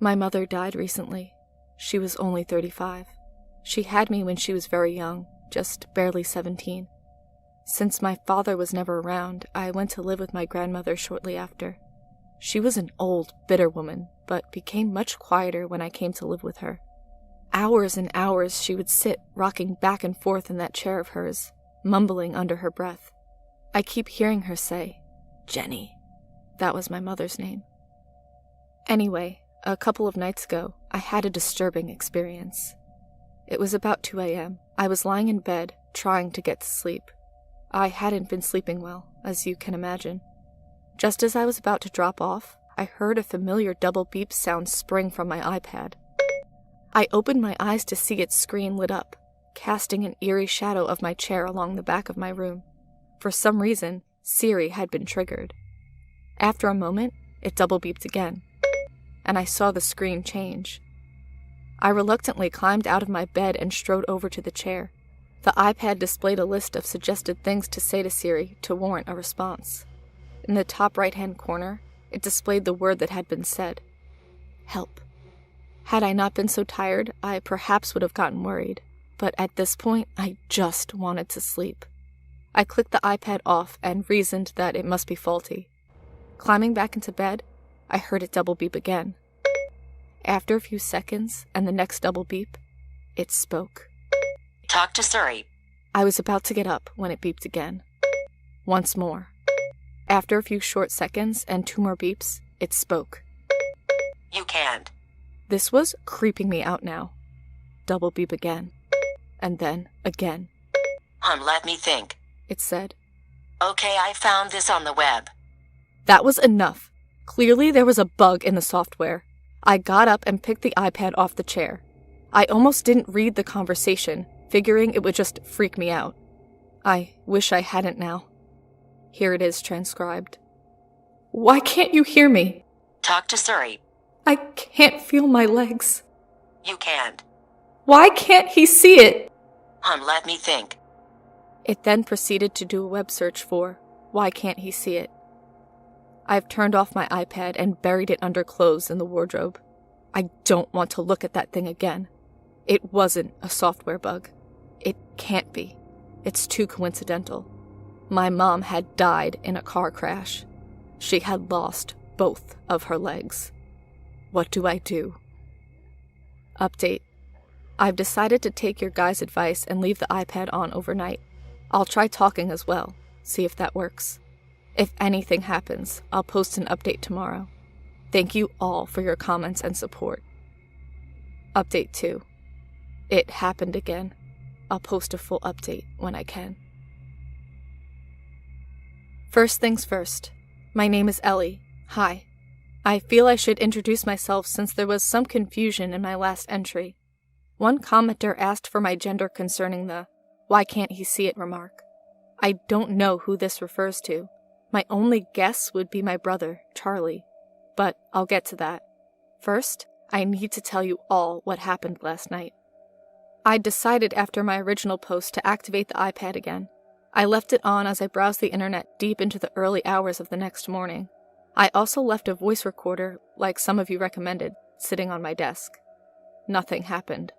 My mother died recently. She was only 35. She had me when she was very young, just barely 17. Since my father was never around, I went to live with my grandmother shortly after. She was an old, bitter woman, but became much quieter when I came to live with her. Hours and hours she would sit rocking back and forth in that chair of hers, mumbling under her breath. I keep hearing her say, "Jenny." That was my mother's name. Anyway, a couple of nights ago, I had a disturbing experience. It was about 2 a.m. I was lying in bed, trying to get to sleep. I hadn't been sleeping well, as you can imagine. Just as I was about to drop off, I heard a familiar double beep sound spring from my iPad. I opened my eyes to see its screen lit up, casting an eerie shadow of my chair along the back of my room. For some reason, Siri had been triggered. After a moment, it double beeped again, and I saw the screen change. I reluctantly climbed out of my bed and strode over to the chair. The iPad displayed a list of suggested things to say to Siri to warrant a response. In the top right-hand corner, it displayed the word that had been said: help. Had I not been so tired, I perhaps would have gotten worried, but at this point, I just wanted to sleep. I clicked the iPad off and reasoned that it must be faulty. Climbing back into bed, I heard it double beep again. After a few seconds and the next double beep, it spoke. Talk to Siri. I was about to get up when it beeped again. Once more. After a few short seconds and 2 more beeps, it spoke. You can't. This was creeping me out now. Double beep again. And then again. Let me think. It said. Okay, I found this on the web. That was enough. Clearly there was a bug in the software. I got up and picked the iPad off the chair. I almost didn't read the conversation, figuring it would just freak me out. I wish I hadn't now. Here it is transcribed. Why can't you hear me? Talk to Siri. I can't feel my legs. You can't. Why can't he see it? Let me think. It then proceeded to do a web search for, why can't he see it? I've turned off my iPad and buried it under clothes in the wardrobe. I don't want to look at that thing again. It wasn't a software bug. It can't be. It's too coincidental. My mom had died in a car crash. She had lost both of her legs. What do I do? Update. I've decided to take your guys' advice and leave the iPad on overnight. I'll try talking as well, see if that works. If anything happens, I'll post an update tomorrow. Thank you all for your comments and support. Update 2. It happened again. I'll post a full update when I can. First things first. My name is Ellie. Hi. I feel I should introduce myself since there was some confusion in my last entry. One commenter asked for my gender concerning the "why can't he see it" remark. I don't know who this refers to. My only guess would be my brother, Charlie. But I'll get to that. First, I need to tell you all what happened last night. I decided after my original post to activate the iPad again. I left it on as I browsed the internet deep into the early hours of the next morning. I also left a voice recorder, like some of you recommended, sitting on my desk. Nothing happened.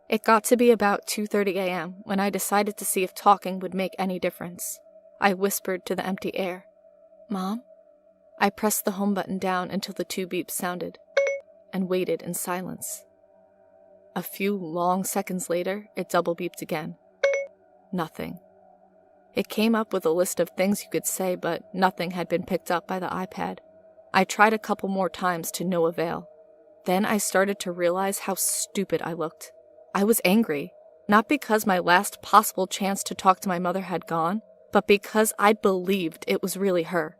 It got to be about 2:30 a.m. when I decided to see if talking would make any difference. I whispered to the empty air, "Mom?" I pressed the home button down until the 2 beeps sounded, and waited in silence. A few long seconds later, it double beeped again. Nothing. It came up with a list of things you could say, but nothing had been picked up by the iPad. I tried a couple more times to no avail. Then I started to realize how stupid I looked. I was angry, not because my last possible chance to talk to my mother had gone, but because I believed it was really her.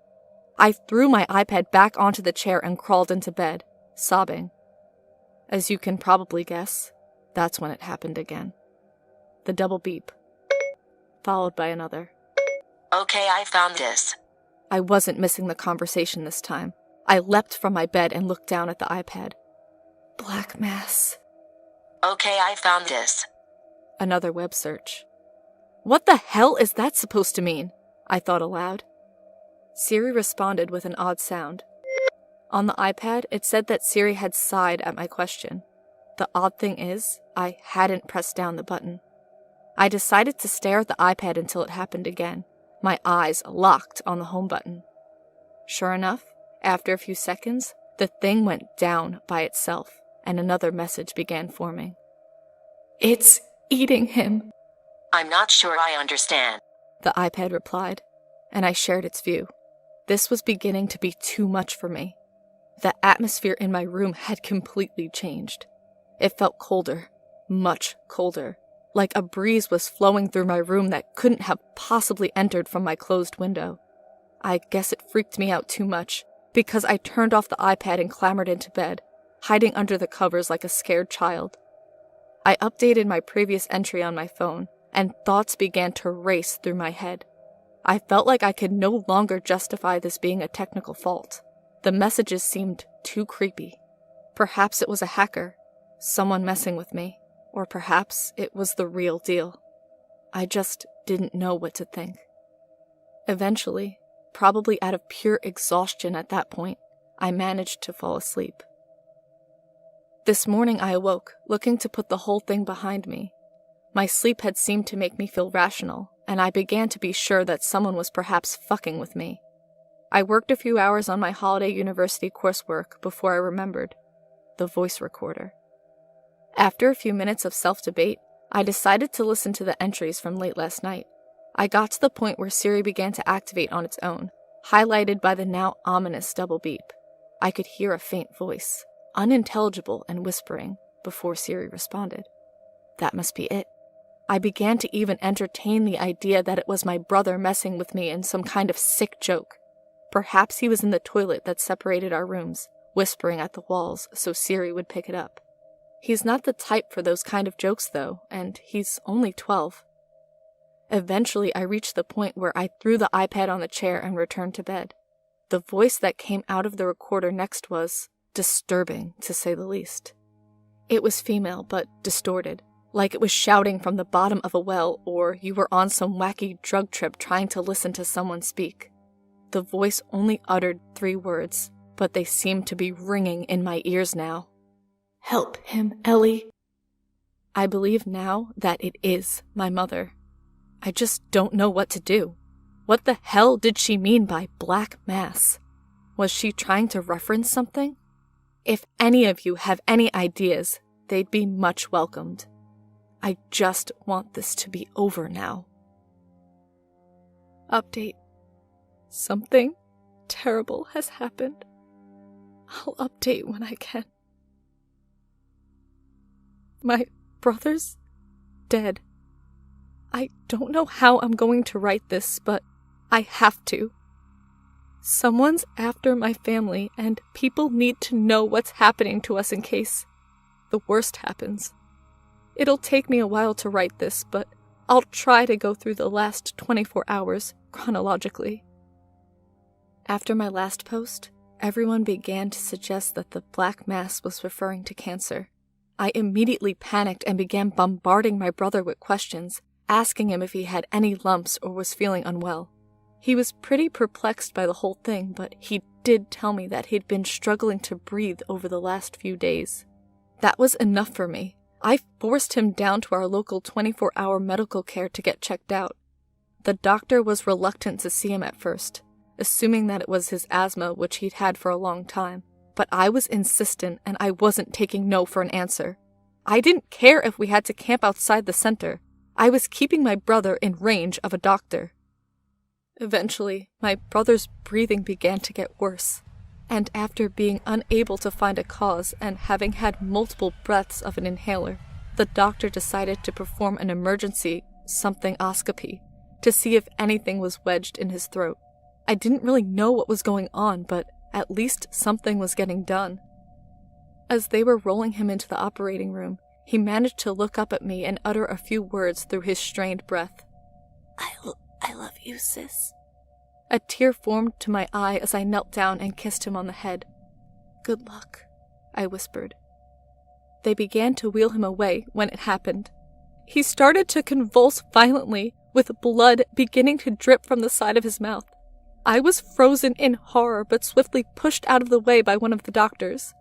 I threw my iPad back onto the chair and crawled into bed, sobbing. As you can probably guess, that's when it happened again. The double beep, followed by another. Okay, I found this. I wasn't missing the conversation this time. I leapt from my bed and looked down at the iPad. Black mass. Okay, I found this. Another web search. What the hell is that supposed to mean? I thought aloud. Siri responded with an odd sound. On the iPad, it said that Siri had sighed at my question. The odd thing is, I hadn't pressed down the button. I decided to stare at the iPad until it happened again, my eyes locked on the home button. Sure enough, after a few seconds, the thing went down by itself, and another message began forming. "It's eating him," I'm not sure I understand. the iPad replied, and I shared its view. This was beginning to be too much for me. The atmosphere in my room had completely changed. It felt colder, much colder, like a breeze was flowing through my room that couldn't have possibly entered from my closed window. I guess it freaked me out too much, because I turned off the iPad and clambered into bed, hiding under the covers like a scared child. I updated my previous entry on my phone, and thoughts began to race through my head. I felt like I could no longer justify this being a technical fault. The messages seemed too creepy. Perhaps it was a hacker, someone messing with me, or perhaps it was the real deal. I just didn't know what to think. Eventually, probably out of pure exhaustion at that point, I managed to fall asleep. This morning I awoke, looking to put the whole thing behind me. My sleep had seemed to make me feel rational, and I began to be sure that someone was perhaps fucking with me. I worked a few hours on my holiday university coursework before I remembered the voice recorder. After a few minutes of self-debate, I decided to listen to the entries from late last night. I got to the point where Siri began to activate on its own, highlighted by the now ominous double beep. I could hear a faint voice, unintelligible and whispering, before Siri responded. That must be it. I began to even entertain the idea that it was my brother messing with me in some kind of sick joke. Perhaps he was in the toilet that separated our rooms, whispering at the walls so Siri would pick it up. He's not the type for those kind of jokes, though, and he's only 12. Eventually, I reached the point where I threw the iPad on the chair and returned to bed. The voice that came out of the recorder next was disturbing, to say the least. It was female, but distorted, like it was shouting from the bottom of a well, or you were on some wacky drug trip trying to listen to someone speak. The voice only uttered 3 words, but they seemed to be ringing in my ears now. "Help him, Ellie." I believe now that it is my mother. I just don't know what to do. What the hell did she mean by black mass? Was she trying to reference something? If any of you have any ideas, they'd be much welcomed. I just want this to be over now. Update. Something terrible has happened. I'll update when I can. My brother's dead. I don't know how I'm going to write this, but I have to. Someone's after my family, and people need to know what's happening to us in case the worst happens. It'll take me a while to write this, but I'll try to go through the last 24 hours chronologically. After my last post, everyone began to suggest that the black mass was referring to cancer. I immediately panicked and began bombarding my brother with questions, asking him if he had any lumps or was feeling unwell. He was pretty perplexed by the whole thing, but he did tell me that he'd been struggling to breathe over the last few days. That was enough for me. I forced him down to our local 24-hour medical care to get checked out. The doctor was reluctant to see him at first, assuming that it was his asthma, which he'd had for a long time. But I was insistent, and I wasn't taking no for an answer. I didn't care if we had to camp outside the center. I was keeping my brother in range of a doctor. Eventually, my brother's breathing began to get worse, and after being unable to find a cause and having had multiple breaths of an inhaler, the doctor decided to perform an emergency something-oscopy to see if anything was wedged in his throat. I didn't really know what was going on, but at least something was getting done. As they were rolling him into the operating room, he managed to look up at me and utter a few words through his strained breath. I love you, sis. A tear formed to my eye as I knelt down and kissed him on the head. Good luck, I whispered. They began to wheel him away when it happened. He started to convulse violently, with blood beginning to drip from the side of his mouth. I was frozen in horror but swiftly pushed out of the way by one of the doctors.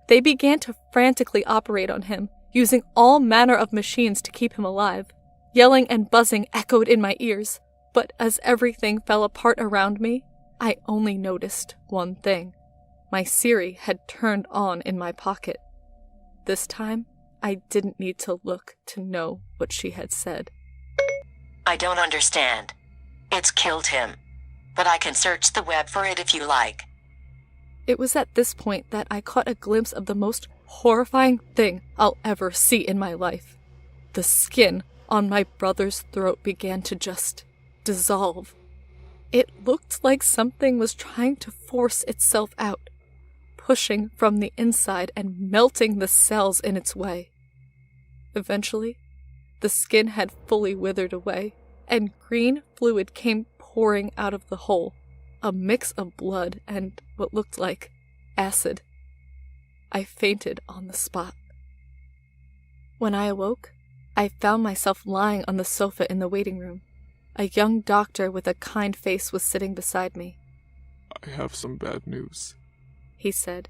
They began to frantically operate on him, using all manner of machines to keep him alive. Yelling and buzzing echoed in my ears, but as everything fell apart around me, I only noticed one thing. My Siri had turned on in my pocket. This time, I didn't need to look to know what she had said. I don't understand. It's killed him. But I can search the web for it if you like. It was at this point that I caught a glimpse of the most horrifying thing I'll ever see in my life. The skin on my brother's throat began to just dissolve. It looked like something was trying to force itself out, pushing from the inside and melting the cells in its way. Eventually, the skin had fully withered away, and green fluid came pouring out of the hole, a mix of blood and what looked like acid. I fainted on the spot. When I awoke, I found myself lying on the sofa in the waiting room. A young doctor with a kind face was sitting beside me. I have some bad news, he said.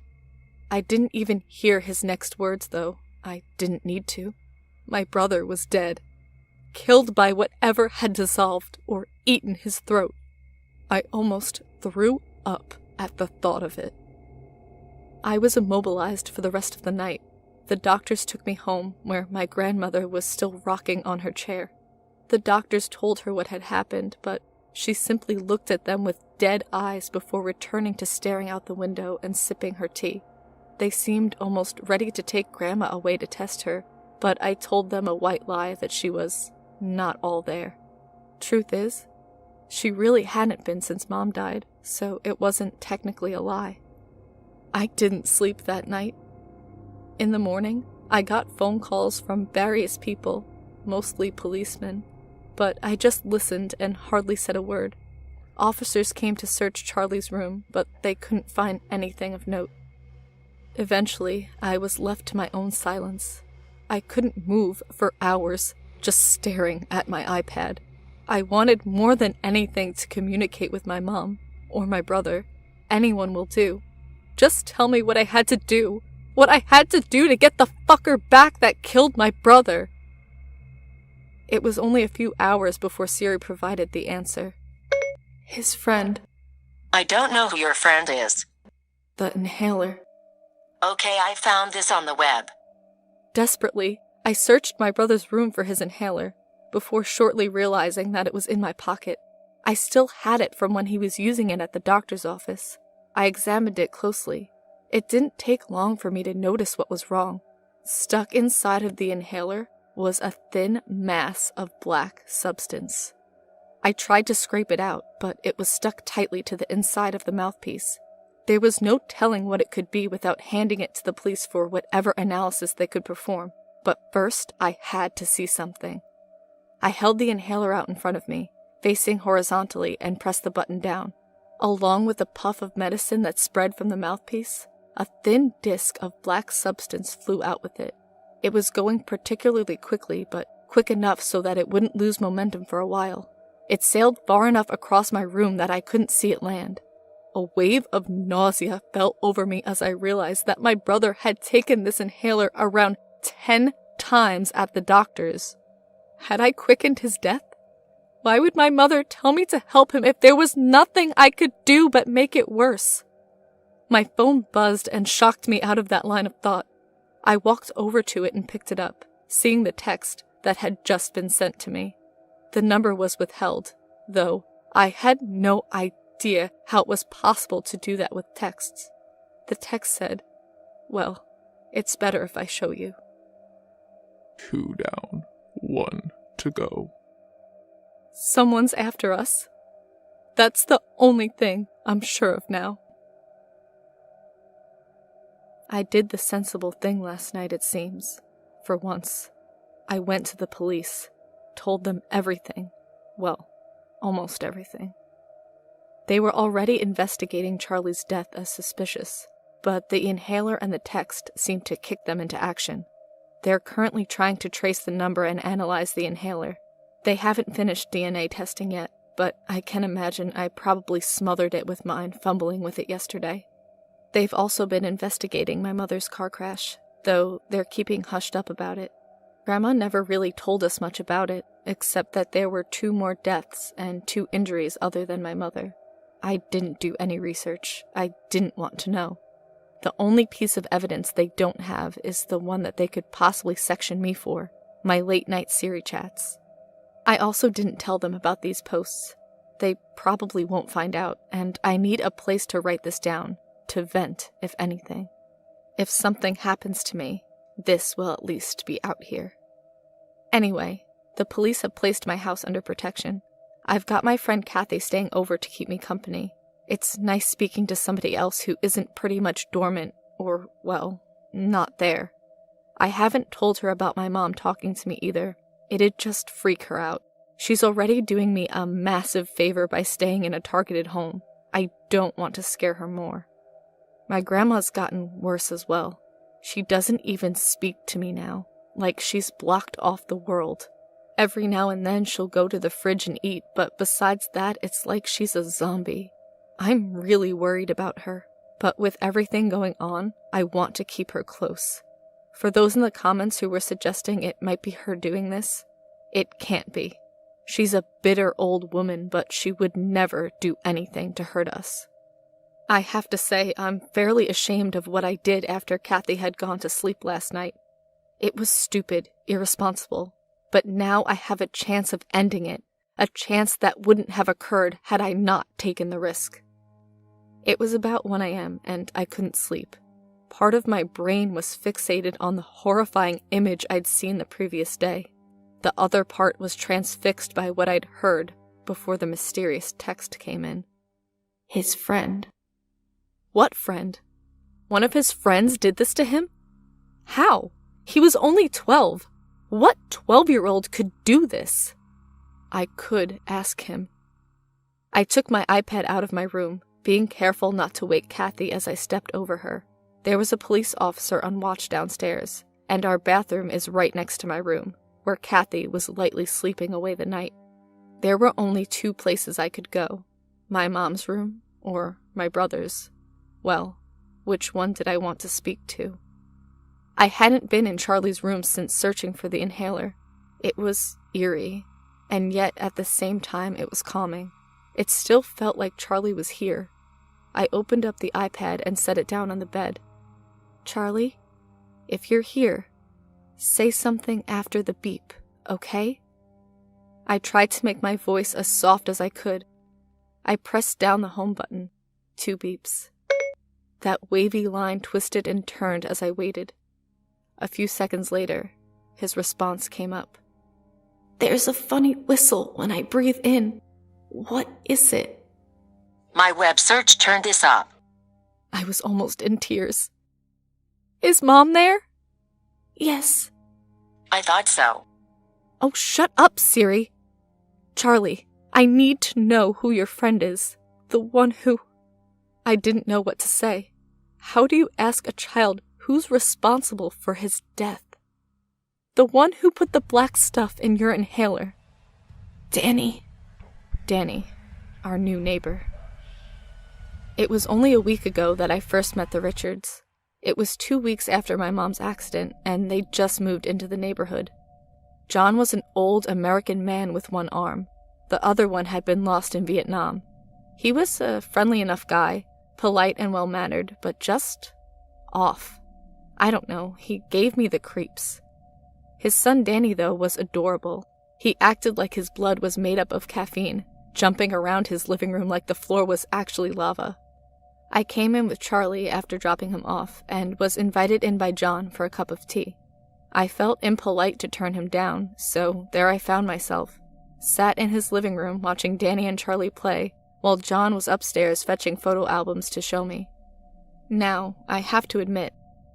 I didn't even hear his next words, though. I didn't need to. My brother was dead, killed by whatever had dissolved or eaten his throat. I almost threw up at the thought of it. I was immobilized for the rest of the night. The doctors took me home, where my grandmother was still rocking on her chair. The doctors told her what had happened, but she simply looked at them with dead eyes before returning to staring out the window and sipping her tea. They seemed almost ready to take Grandma away to test her, but I told them a white lie that she was not all there. Truth is, she really hadn't been since Mom died, so it wasn't technically a lie. I didn't sleep that night. In the morning, I got phone calls from various people, mostly policemen, but I just listened and hardly said a word. Officers came to search Charlie's room, but they couldn't find anything of note. Eventually, I was left to my own silence. I couldn't move for hours, just staring at my iPad. I wanted more than anything to communicate with my mom, or my brother. Anyone will do. Just tell me what I had to do. What I had to do to get the fucker back that killed my brother. It was only a few hours before Siri provided the answer. His friend. I don't know who your friend is. The inhaler. Okay, I found this on the web. Desperately, I searched my brother's room for his inhaler, before shortly realizing that it was in my pocket. I still had it from when he was using it at the doctor's office. I examined it closely. It didn't take long for me to notice what was wrong. Stuck inside of the inhaler was a thin mass of black substance. I tried to scrape it out, but it was stuck tightly to the inside of the mouthpiece. There was no telling what it could be without handing it to the police for whatever analysis they could perform. But first, I had to see something. I held the inhaler out in front of me, facing horizontally, and pressed the button down. Along with a puff of medicine that spread from the mouthpiece, a thin disc of black substance flew out with it. It was going particularly quickly, but quick enough so that it wouldn't lose momentum for a while. It sailed far enough across my room that I couldn't see it land. A wave of nausea fell over me as I realized that my brother had taken this inhaler around 10 times at the doctor's. Had I quickened his death? Why would my mother tell me to help him if there was nothing I could do but make it worse? My phone buzzed and shocked me out of that line of thought. I walked over to it and picked it up, seeing the text that had just been sent to me. The number was withheld, though I had no idea how it was possible to do that with texts. The text said, "Well, it's better if I show you." 2 down, 1 to go. Someone's after us. That's the only thing I'm sure of now. I did the sensible thing last night, it seems. For once. I went to the police, told them everything. Well, almost everything. They were already investigating Charlie's death as suspicious, but the inhaler and the text seemed to kick them into action. They're currently trying to trace the number and analyze the inhaler. They haven't finished DNA testing yet, but I can imagine I probably smothered it with mine fumbling with it yesterday. They've also been investigating my mother's car crash, though they're keeping hushed up about it. Grandma never really told us much about it, except that there were 2 more deaths and 2 injuries other than my mother. I didn't do any research. I didn't want to know. The only piece of evidence they don't have is the one that they could possibly section me for, my late-night Siri chats. I also didn't tell them about these posts. They probably won't find out, and I need a place to write this down, to vent, if anything. If something happens to me, this will at least be out here. Anyway, the police have placed my house under protection. I've got my friend Kathy staying over to keep me company. It's nice speaking to somebody else who isn't pretty much dormant, or, well, not there. I haven't told her about my mom talking to me either. It'd just freak her out. She's already doing me a massive favor by staying in a targeted home. I don't want to scare her more. My grandma's gotten worse as well. She doesn't even speak to me now, like she's blocked off the world. Every now and then she'll go to the fridge and eat, but besides that, it's like she's a zombie. I'm really worried about her, but with everything going on, I want to keep her close. For those in the comments who were suggesting it might be her doing this, it can't be. She's a bitter old woman, but she would never do anything to hurt us. I have to say, I'm fairly ashamed of what I did after Kathy had gone to sleep last night. It was stupid, irresponsible, but now I have a chance of ending it, a chance that wouldn't have occurred had I not taken the risk. It was about 1 a.m. and I couldn't sleep. Part of my brain was fixated on the horrifying image I'd seen the previous day. The other part was transfixed by what I'd heard before the mysterious text came in. His friend. What friend? One of his friends did this to him? How? He was only 12. What 12-year-old could do this? I could ask him. I took my iPad out of my room, being careful not to wake Kathy as I stepped over her. There was a police officer on watch downstairs, and our bathroom is right next to my room, where Kathy was lightly sleeping away the night. There were only 2 places I could go, my mom's room or my brother's. Well, which one did I want to speak to? I hadn't been in Charlie's room since searching for the inhaler. It was eerie, and yet at the same time it was calming. It still felt like Charlie was here. I opened up the iPad and set it down on the bed. Charlie, if you're here, say something after the beep, okay? I tried to make my voice as soft as I could. I pressed down the home button. 2 beeps. That wavy line twisted and turned as I waited. A few seconds later, his response came up. There's a funny whistle when I breathe in. What is it? My web search turned this up. I was almost in tears. Is Mom there? Yes. I thought so. Oh, shut up, Siri. Charlie, I need to know who your friend is. The one who... I didn't know what to say. How do you ask a child who's responsible for his death? The one who put the black stuff in your inhaler. Danny. Danny, our new neighbor. It was only a week ago that I first met the Richards. It was 2 weeks after my mom's accident, and they'd just moved into the neighborhood. John was an old American man with 1 arm. The other one had been lost in Vietnam. He was a friendly enough guy, polite and well-mannered, but just off. I don't know, he gave me the creeps. His son Danny, though, was adorable. He acted like his blood was made up of caffeine, jumping around his living room like the floor was actually lava. I came in with Charlie after dropping him off, and was invited in by John for a cup of tea. I felt impolite to turn him down, so there I found myself, sat in his living room watching Danny and Charlie play, while John was upstairs fetching photo albums to show me. Now, I have to admit,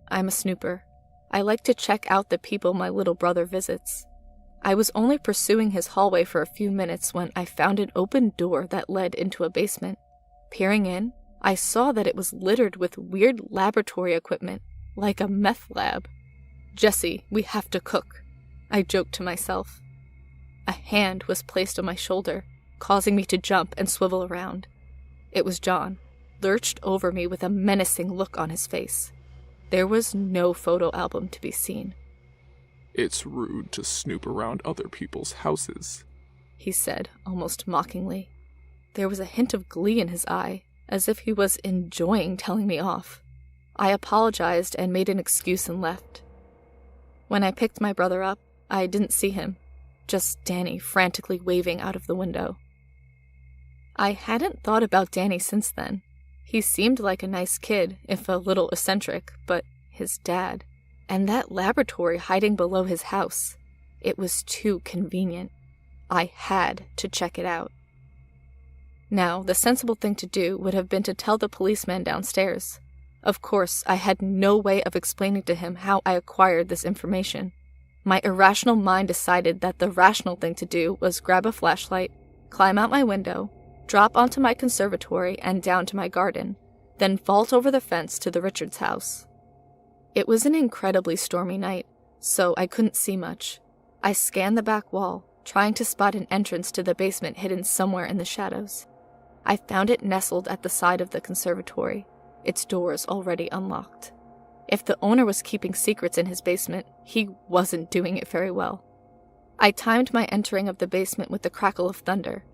I'm a snooper. I like to check out the people my little brother visits. I was only pursuing his hallway for a few minutes when I found an open door that led into a basement. Peering in, I saw that it was littered with weird laboratory equipment, like a meth lab. Jesse, we have to cook, I joked to myself. A hand was placed on my shoulder, causing me to jump and swivel around. It was John, lurched over me with a menacing look on his face. There was no photo album to be seen. "It's rude to snoop around other people's houses," he said, almost mockingly. There was a hint of glee in his eye, as if he was enjoying telling me off. I apologized and made an excuse and left. When I picked my brother up, I didn't see him, just Danny frantically waving out of the window. I hadn't thought about Danny since then. He seemed like a nice kid, if a little eccentric, but his dad, and that laboratory hiding below his house, it was too convenient. I had to check it out. Now, the sensible thing to do would have been to tell the policeman downstairs. Of course, I had no way of explaining to him how I acquired this information. My irrational mind decided that the rational thing to do was grab a flashlight, climb out my window, drop onto my conservatory and down to my garden, then vault over the fence to the Richards house. It was an incredibly stormy night, so I couldn't see much. I scanned the back wall, trying to spot an entrance to the basement hidden somewhere in the shadows. I found it nestled at the side of the conservatory, its doors already unlocked. If the owner was keeping secrets in his basement, he wasn't doing it very well. I timed my entering of the basement with the crackle of thunder,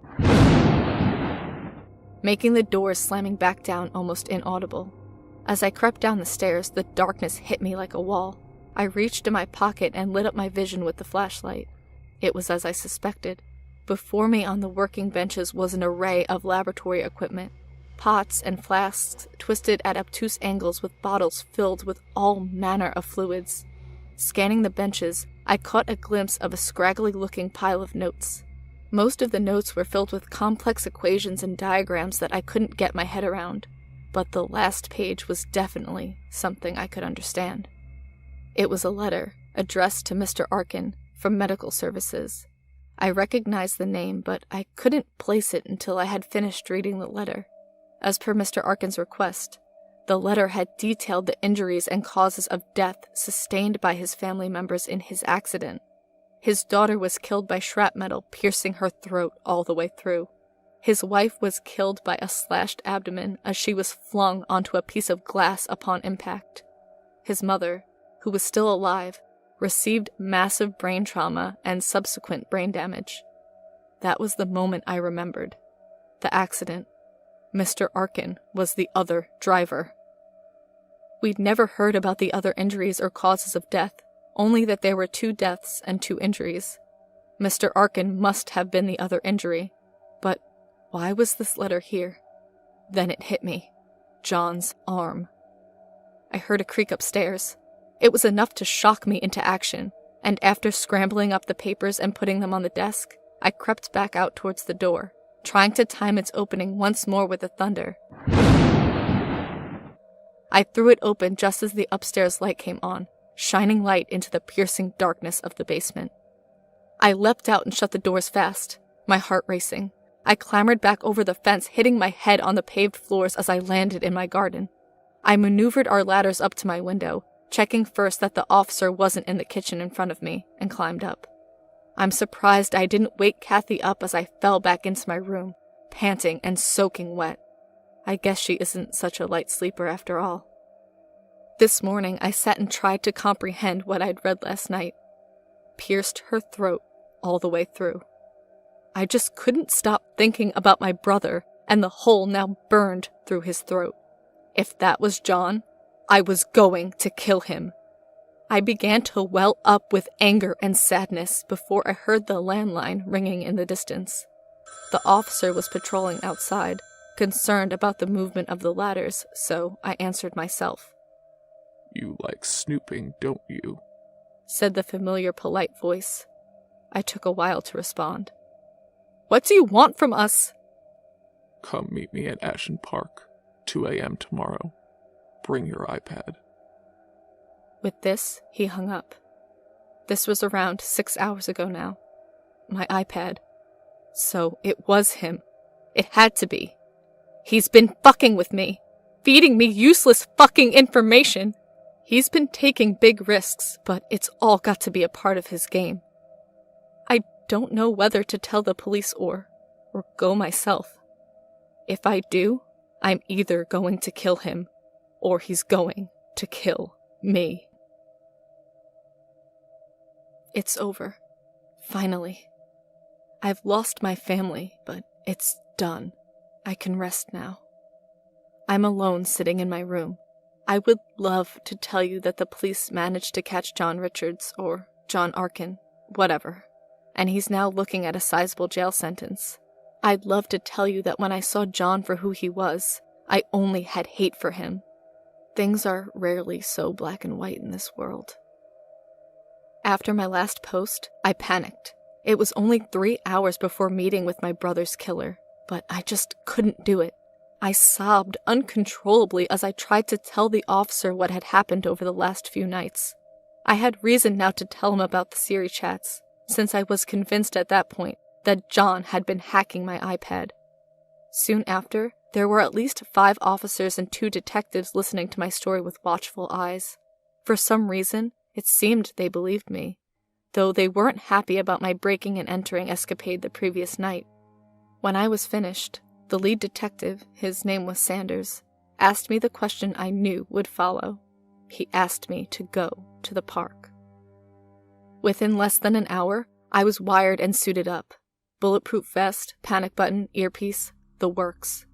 making the doors slamming back down almost inaudible. As I crept down the stairs, the darkness hit me like a wall. I reached in my pocket and lit up my vision with the flashlight. It was as I suspected. Before me on the working benches was an array of laboratory equipment. Pots and flasks twisted at obtuse angles with bottles filled with all manner of fluids. Scanning the benches, I caught a glimpse of a scraggly-looking pile of notes. Most of the notes were filled with complex equations and diagrams that I couldn't get my head around, but the last page was definitely something I could understand. It was a letter addressed to Mr. Arkin from Medical Services. I recognized the name, but I couldn't place it until I had finished reading the letter. As per Mr. Arkin's request, the letter had detailed the injuries and causes of death sustained by his family members in his accident. His daughter was killed by shrapnel piercing her throat all the way through. His wife was killed by a slashed abdomen as she was flung onto a piece of glass upon impact. His mother, who was still alive, received massive brain trauma and subsequent brain damage. That was the moment I remembered. The accident. Mr. Arkin was the other driver. We'd never heard about the other injuries or causes of death, only that there were 2 deaths and 2 injuries. Mr. Arkin must have been the other injury, but why was this letter here? Then it hit me. John's arm. I heard a creak upstairs. It was enough to shock me into action, and after scrambling up the papers and putting them on the desk, I crept back out towards the door, trying to time its opening once more with the thunder. I threw it open just as the upstairs light came on, shining light into the piercing darkness of the basement. I leapt out and shut the doors fast, my heart racing. I clambered back over the fence, hitting my head on the paved floors as I landed in my garden. I maneuvered our ladders up to my window, checking first that the officer wasn't in the kitchen in front of me, and climbed up. I'm surprised I didn't wake Kathy up as I fell back into my room, panting and soaking wet. I guess she isn't such a light sleeper after all. This morning I sat and tried to comprehend what I'd read last night. Pierced her throat all the way through. I just couldn't stop thinking about my brother and the hole now burned through his throat. If that was John, I was going to kill him. I began to well up with anger and sadness before I heard the landline ringing in the distance. The officer was patrolling outside, concerned about the movement of the ladders, so I answered myself. "You like snooping, don't you?" said the familiar polite voice. I took a while to respond. "What do you want from us?" "Come meet me at Ashen Park, 2 a.m. tomorrow. Bring your iPad." With this, he hung up. This was around 6 hours ago now. My iPad. So it was him. It had to be. He's been fucking with me, feeding me useless fucking information. He's been taking big risks, but it's all got to be a part of his game. I don't know whether to tell the police or... or go myself. If I do, I'm either going to kill him, or he's going to kill me. It's over. Finally. I've lost my family, but it's done. I can rest now. I'm alone sitting in my room. I would love to tell you that the police managed to catch John Richards, or John Arkin, whatever, and he's now looking at a sizable jail sentence. I'd love to tell you that when I saw John for who he was, I only had hate for him. Things are rarely so black and white in this world. After my last post, I panicked. It was only 3 hours before meeting with my brother's killer, but I just couldn't do it. I sobbed uncontrollably as I tried to tell the officer what had happened over the last few nights. I had reason now to tell him about the Siri chats, since I was convinced at that point that John had been hacking my iPad. Soon after, there were at least 5 officers and 2 detectives listening to my story with watchful eyes. For some reason, it seemed they believed me, though they weren't happy about my breaking and entering escapade the previous night. When I was finished, the lead detective, his name was Sanders, asked me the question I knew would follow. He asked me to go to the park. Within less than an hour, I was wired and suited up. Bulletproof vest, panic button, earpiece, the works.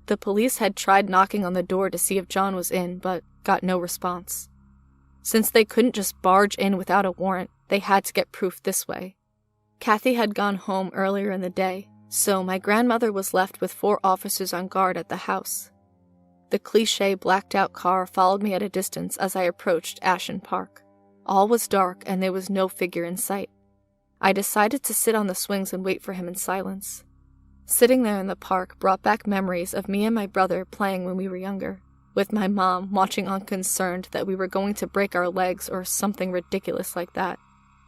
The police had tried knocking on the door to see if John was in, but got no response. Since they couldn't just barge in without a warrant, they had to get proof this way. Kathy had gone home earlier in the day, so my grandmother was left with 4 officers on guard at the house. The cliché blacked-out car followed me at a distance as I approached Ashen Park. All was dark and there was no figure in sight. I decided to sit on the swings and wait for him in silence. Sitting there in the park brought back memories of me and my brother playing when we were younger, with my mom watching unconcerned that we were going to break our legs or something ridiculous like that.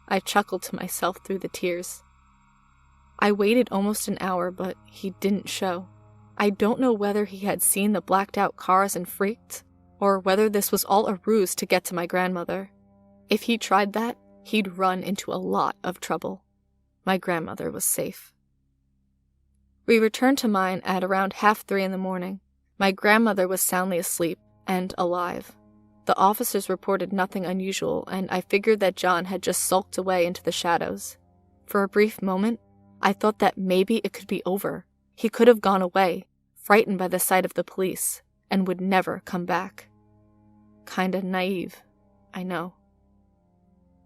I chuckled to myself through the tears. I waited almost an hour, but he didn't show. I don't know whether he had seen the blacked-out cars and freaked, or whether this was all a ruse to get to my grandmother. If he tried that, he'd run into a lot of trouble. My grandmother was safe. We returned to mine at around 2:30 in the morning. My grandmother was soundly asleep and alive. The officers reported nothing unusual, and I figured that John had just sulked away into the shadows. For a brief moment, I thought that maybe it could be over. He could have gone away, frightened by the sight of the police, and would never come back. Kinda naive, I know.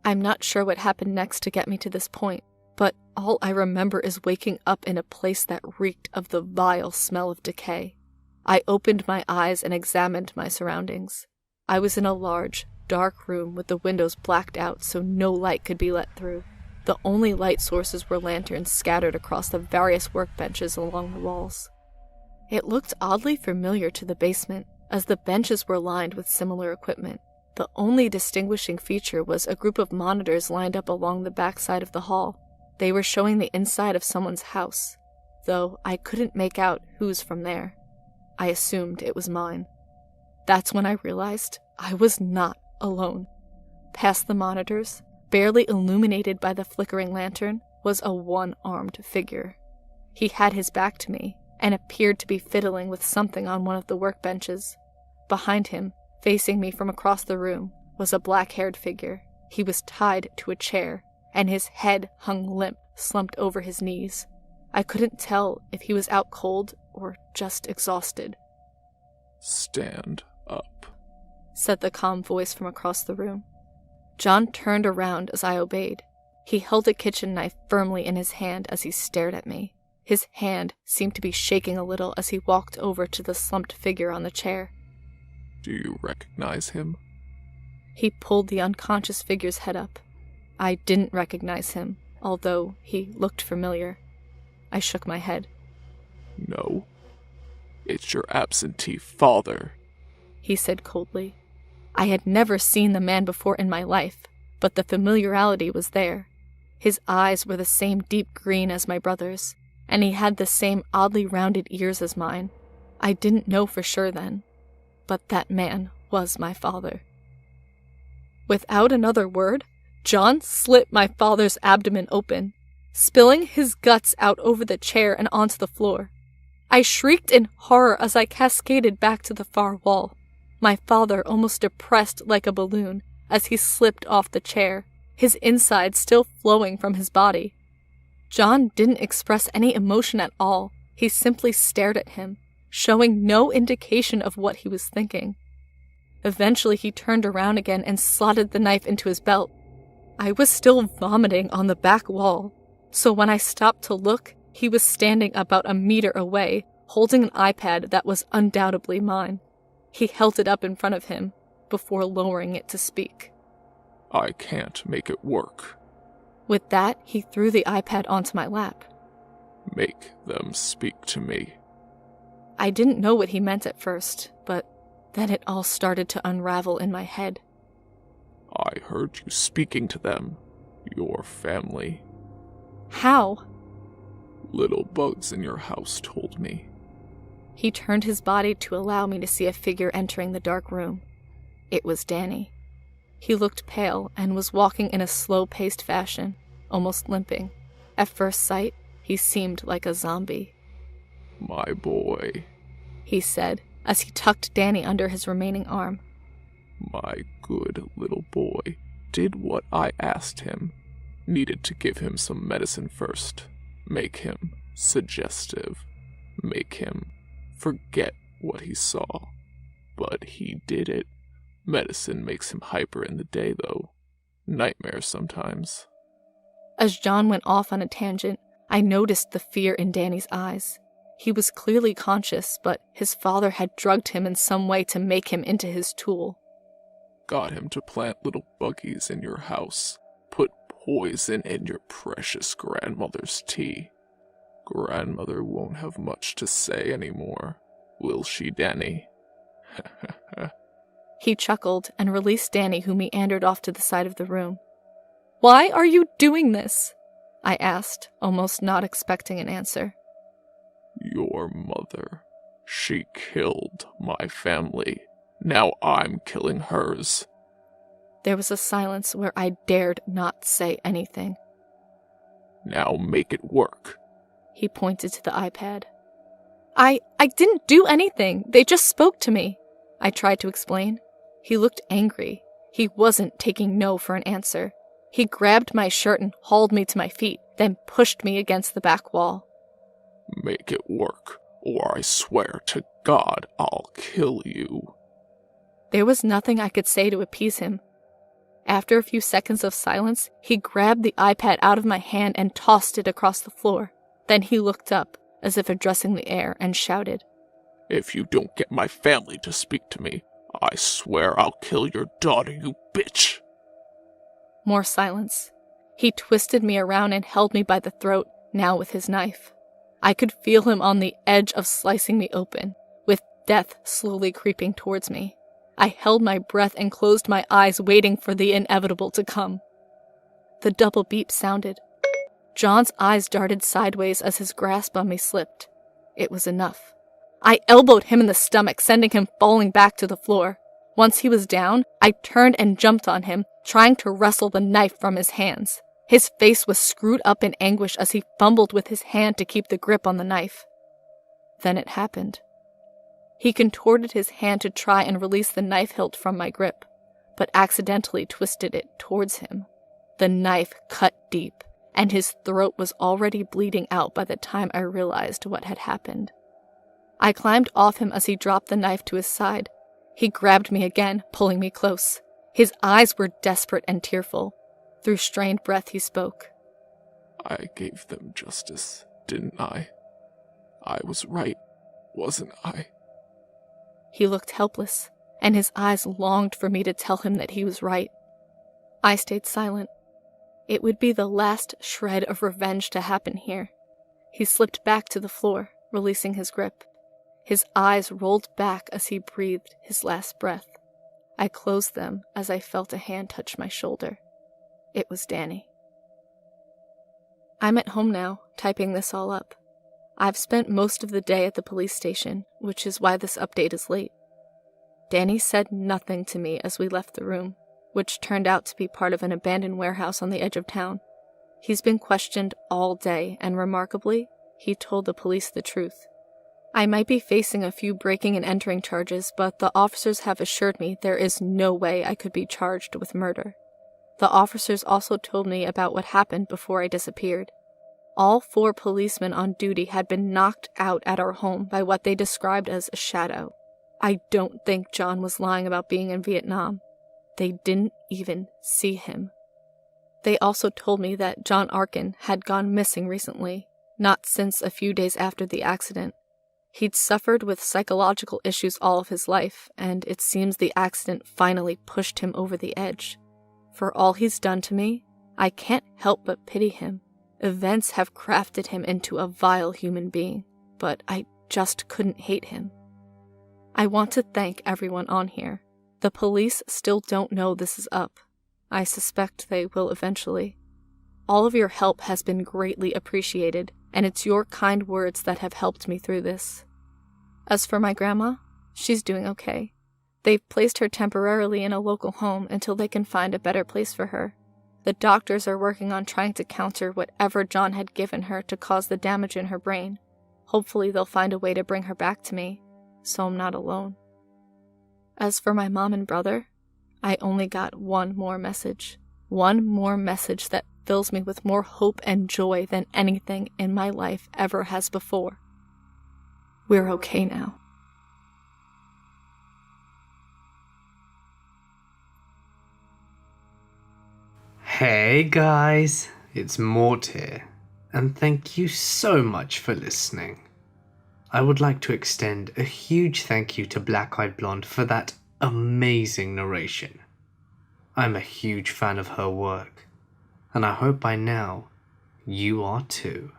I'm not sure what happened next to get me to this point, but all I remember is waking up in a place that reeked of the vile smell of decay. I opened my eyes and examined my surroundings. I was in a large, dark room with the windows blacked out so no light could be let through. The only light sources were lanterns scattered across the various workbenches along the walls. It looked oddly familiar to the basement, as the benches were lined with similar equipment. The only distinguishing feature was a group of monitors lined up along the backside of the hall. They were showing the inside of someone's house, though I couldn't make out whose from there. I assumed it was mine. That's when I realized I was not alone. Past the monitors, barely illuminated by the flickering lantern, was a one-armed figure. He had his back to me and appeared to be fiddling with something on one of the workbenches. Behind him, facing me from across the room, was a black-haired figure. He was tied to a chair, and his head hung limp, slumped over his knees. I couldn't tell if he was out cold or just exhausted. "Stand up," said the calm voice from across the room. John turned around as I obeyed. He held a kitchen knife firmly in his hand as he stared at me. His hand seemed to be shaking a little as he walked over to the slumped figure on the chair. "Do you recognize him?" He pulled the unconscious figure's head up. I didn't recognize him, although he looked familiar. I shook my head. "No. It's your absentee father," he said coldly. I had never seen the man before in my life, but the familiarity was there. His eyes were the same deep green as my brother's, and he had the same oddly rounded ears as mine. I didn't know for sure then, but that man was my father. Without another word, John slit my father's abdomen open. spilling his guts out over the chair and onto the floor. I shrieked in horror as I cascaded back to the far wall, my father almost depressed like a balloon as he slipped off the chair, his insides still flowing from his body. John didn't express any emotion at all. He simply stared at him, showing no indication of what he was thinking. Eventually he turned around again and slotted the knife into his belt. I was still vomiting on the back wall, so when I stopped to look, he was standing about a meter away, holding an iPad that was undoubtedly mine. He held it up in front of him, before lowering it to speak. I can't make it work. With that, he threw the iPad onto my lap. Make them speak to me. I didn't know what he meant at first, but then it all started to unravel in my head. I heard you speaking to them, your family. How? Little bugs in your house told me. He turned his body to allow me to see a figure entering the dark room. It was Danny. He looked pale and was walking in a slow-paced fashion, almost limping. At first sight, he seemed like a zombie. My boy, he said, as he tucked Danny under his remaining arm. My good little boy did what I asked him. Needed to give him some medicine first. Make him suggestive. Make him forget what he saw. But he did it. Medicine makes him hyper in the day, though. Nightmares sometimes. As John went off on a tangent, I noticed the fear in Danny's eyes. He was clearly conscious, but his father had drugged him in some way to make him into his tool. Got him to plant little buggies in your house. Put poison in your precious grandmother's tea. Grandmother won't have much to say anymore, will she, Danny? He chuckled and released Danny, who meandered off to the side of the room. Why are you doing this? I asked, almost not expecting an answer. Your mother. She killed my family. Now I'm killing hers. There was a silence where I dared not say anything. Now make it work. He pointed to the iPad. I didn't do anything. They just spoke to me. I tried to explain. He looked angry. He wasn't taking no for an answer. He grabbed my shirt and hauled me to my feet, then pushed me against the back wall. Make it work, or I swear to God I'll kill you. There was nothing I could say to appease him. After a few seconds of silence, he grabbed the iPad out of my hand and tossed it across the floor. Then he looked up, as if addressing the air, and shouted, If you don't get my family to speak to me, I swear I'll kill your daughter, you bitch. More silence. He twisted me around and held me by the throat, now with his knife. I could feel him on the edge of slicing me open, with death slowly creeping towards me. I held my breath and closed my eyes, waiting for the inevitable to come. The double beep sounded. John's eyes darted sideways as his grasp on me slipped. It was enough. I elbowed him in the stomach, sending him falling back to the floor. Once he was down, I turned and jumped on him, trying to wrestle the knife from his hands. His face was screwed up in anguish as he fumbled with his hand to keep the grip on the knife. Then it happened. He contorted his hand to try and release the knife hilt from my grip, but accidentally twisted it towards him. The knife cut deep, and his throat was already bleeding out by the time I realized what had happened. I climbed off him as he dropped the knife to his side. He grabbed me again, pulling me close. His eyes were desperate and tearful. Through strained breath, he spoke. I gave them justice, didn't I? I was right, wasn't I? He looked helpless, and his eyes longed for me to tell him that he was right. I stayed silent. It would be the last shred of revenge to happen here. He slipped back to the floor, releasing his grip. His eyes rolled back as he breathed his last breath. I closed them as I felt a hand touch my shoulder. It was Danny. I'm at home now, typing this all up. I've spent most of the day at the police station, which is why this update is late. Danny said nothing to me as we left the room, which turned out to be part of an abandoned warehouse on the edge of town. He's been questioned all day, and remarkably, he told the police the truth. I might be facing a few breaking and entering charges, but the officers have assured me there is no way I could be charged with murder. The officers also told me about what happened before I disappeared. All 4 policemen on duty had been knocked out at our home by what they described as a shadow. I don't think John was lying about being in Vietnam. They didn't even see him. They also told me that John Arkin had gone missing recently, not since a few days after the accident. He'd suffered with psychological issues all of his life, and it seems the accident finally pushed him over the edge. For all he's done to me, I can't help but pity him. Events have crafted him into a vile human being, but I just couldn't hate him. I want to thank everyone on here. The police still don't know this is up. I suspect they will eventually. All of your help has been greatly appreciated, and it's your kind words that have helped me through this. As for my grandma, she's doing okay. They've placed her temporarily in a local home until they can find a better place for her. The doctors are working on trying to counter whatever John had given her to cause the damage in her brain. Hopefully they'll find a way to bring her back to me, so I'm not alone. As for my mom and brother, I only got one more message. One more message that fills me with more hope and joy than anything in my life ever has before. We're okay now. Hey guys, it's Mort here, and thank you so much for listening. I would like to extend a huge thank you to Black Eyed Blonde for that amazing narration. I'm a huge fan of her work, and I hope by now you are too.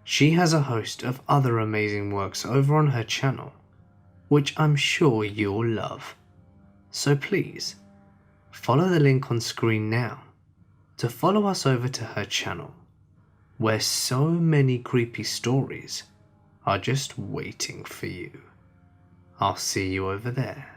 She has a host of other amazing works over on her channel, which I'm sure you'll love. So please, follow the link on screen now to follow us over to her channel, where so many creepy stories are just waiting for you. I'll see you over there.